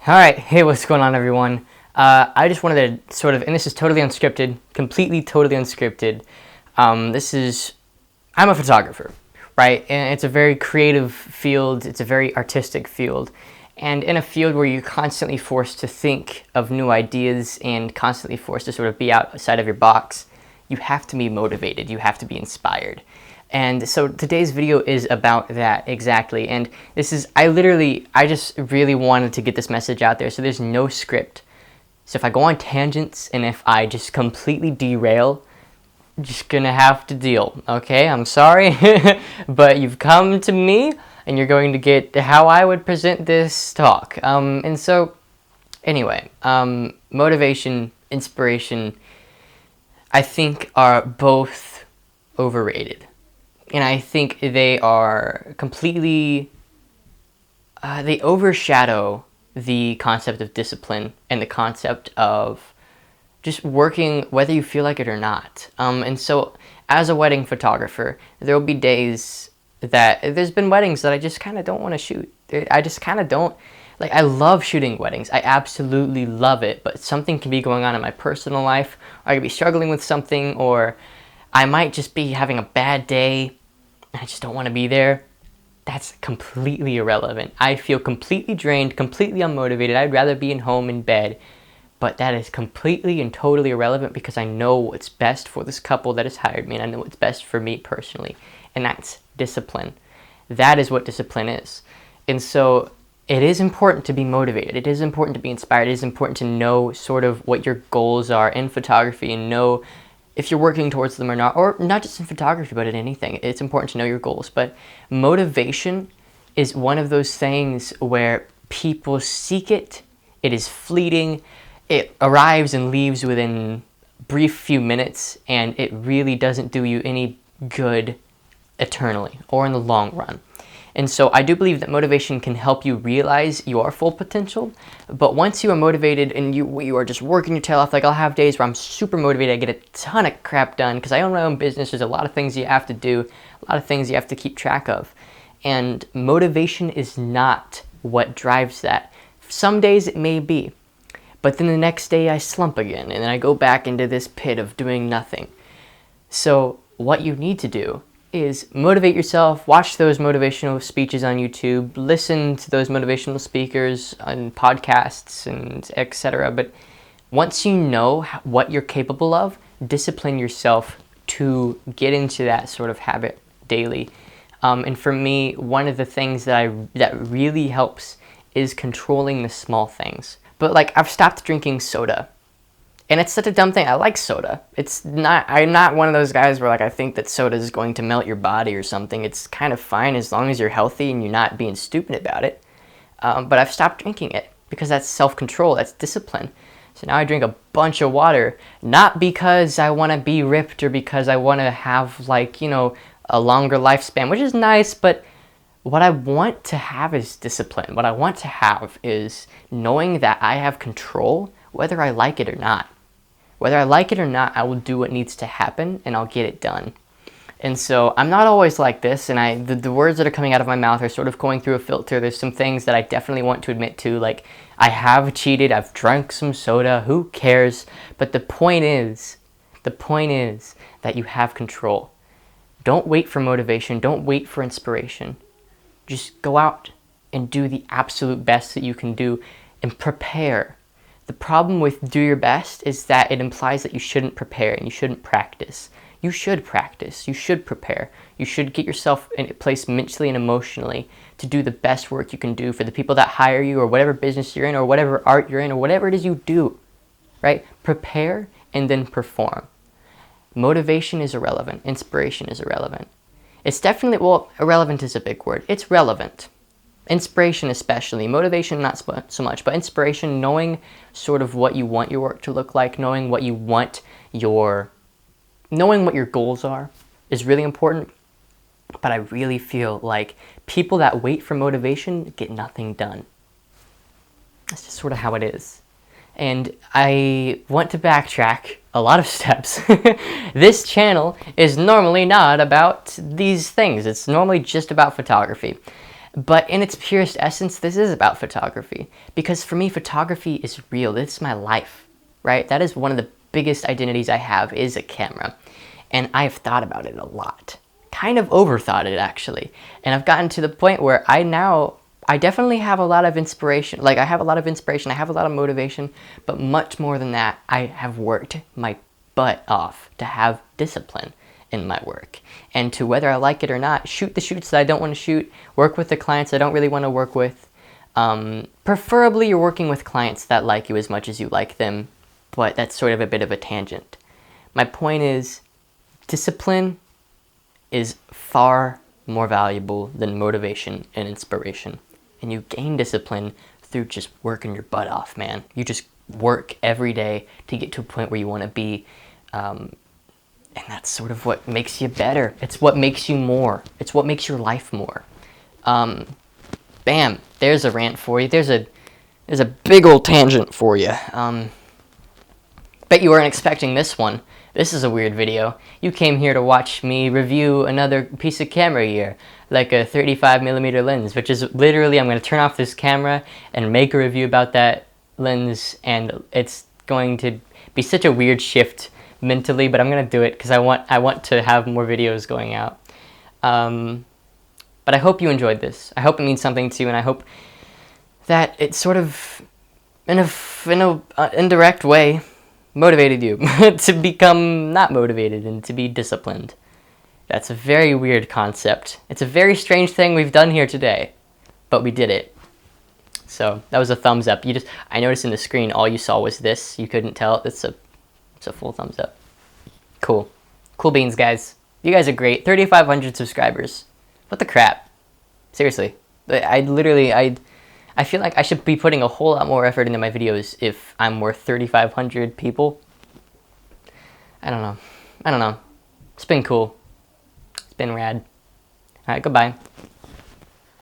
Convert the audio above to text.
Alright, hey, what's going on, everyone? I just wanted to sort of, and this is totally unscripted, completely, totally unscripted. I'm a photographer, right? And it's a very creative field, it's a very artistic field. And in a field where you're constantly forced to think of new ideas and constantly forced to sort of be outside of your box, you have to be motivated, you have to be inspired. And so today's video is about that exactly. And I just really wanted to get this message out there. So there's no script. So if I go on tangents and if I just completely derail, you're just gonna have to deal. Okay, I'm sorry, but you've come to me and you're going to get how I would present this talk. And so anyway, motivation, inspiration, I think are both overrated. And I think they are completely, they overshadow the concept of discipline and the concept of just working whether you feel like it or not. And so as a wedding photographer, there will be days that there's been weddings that I just kind of don't want to shoot. I just kind of don't. Like, I love shooting weddings. I absolutely love it. But something can be going on in my personal life. Or I could be struggling with something, or I might just be having a bad day. I just don't want to be there. That's completely irrelevant. I feel completely drained, completely unmotivated. I'd rather be in home in bed. But that is completely and totally irrelevant because I know what's best for this couple that has hired me, and I know what's best for me personally. And that's discipline. That is what discipline is. And so it is important to be motivated. It is important to be inspired. It is important to know sort of what your goals are in photography and know if you're working towards them or not, or not just in photography, but in anything. It's important to know your goals. But motivation is one of those things where people seek it. It is fleeting. It arrives and leaves within a brief few minutes, and it really doesn't do you any good eternally or in the long run. And so I do believe that motivation can help you realize your full potential. But once you are motivated and you are just working your tail off, like I'll have days where I'm super motivated, I get a ton of crap done because I own my own business. There's a lot of things you have to do, a lot of things you have to keep track of. And motivation is not what drives that. Some days it may be, but then the next day I slump again and then I go back into this pit of doing nothing. So what you need to do is motivate yourself, watch those motivational speeches on YouTube, listen to those motivational speakers on podcasts and etc. But once you know what you're capable of, discipline yourself to get into that sort of habit daily. And for me, one of the things that really helps is controlling the small things. But like, I've stopped drinking soda. And it's such a dumb thing. I like soda. I'm not one of those guys where like I think that soda is going to melt your body or something. It's kind of fine as long as you're healthy and you're not being stupid about it. But I've stopped drinking it because that's self-control, that's discipline. So now I drink a bunch of water, not because I want to be ripped or because I want to have like, a longer lifespan, which is nice, but what I want to have is discipline. What I want to have is knowing that I have control whether I like it or not. Whether I like it or not, I will do what needs to happen and I'll get it done. And so I'm not always like this, and the words that are coming out of my mouth are sort of going through a filter. There's some things that I definitely want to admit to, like I have cheated, I've drunk some soda, who cares? But the point is that you have control. Don't wait for motivation, don't wait for inspiration. Just go out and do the absolute best that you can do and prepare. The problem with do your best is that it implies that you shouldn't prepare and you shouldn't practice. You should practice. You should prepare. You should get yourself in a place mentally and emotionally to do the best work you can do for the people that hire you or whatever business you're in or whatever art you're in or whatever it is you do, right? Prepare and then perform. Motivation is irrelevant. Inspiration is irrelevant. It's definitely, irrelevant is a big word. It's relevant. Inspiration especially, motivation not so much, but inspiration, knowing sort of what you want your work to look like, knowing what your goals are is really important. But I really feel like people that wait for motivation get nothing done. That's just sort of how it is. And I want to backtrack a lot of steps. This channel is normally not about these things. It's normally just about photography. But in its purest essence, this is about photography. Because for me, photography is real. This is my life, right? That is one of the biggest identities I have, is a camera. And I've thought about it a lot. Kind of overthought it, actually. And I've gotten to the point where I definitely have a lot of inspiration. Like, I have a lot of inspiration, I have a lot of motivation, but much more than that, I have worked my butt off to have discipline in my work. And to, whether I like it or not, shoot the shoots that I don't want to shoot, work with the clients I don't really want to work with. Preferably you're working with clients that like you as much as you like them, but that's sort of a bit of a tangent. My point is, discipline is far more valuable than motivation and inspiration. And you gain discipline through just working your butt off, man. You just work every day to get to a point where you want to be. And that's sort of what makes you better. It's what makes you more. It's what makes your life more. Bam, there's a rant for you. There's a big old tangent for you. Bet you weren't expecting this one. This is a weird video. You came here to watch me review another piece of camera gear, like a 35mm lens, which is literally, I'm going to turn off this camera and make a review about that lens, and it's going to be such a weird shift mentally, but I'm going to do it because I want to have more videos going out. But I hope you enjoyed this. I hope it means something to you, and I hope that it sort of, in a indirect way, motivated you to become not motivated and to be disciplined. That's a very weird concept. It's a very strange thing we've done here today, but we did it. So that was a thumbs up. I noticed in the screen all you saw was this. You couldn't tell. It's a full thumbs up. Cool. Cool beans, guys. You guys are great. 3,500 subscribers. What the crap? Seriously. I feel like I should be putting a whole lot more effort into my videos if I'm worth 3,500 people. I don't know. It's been cool. It's been rad. Alright, goodbye.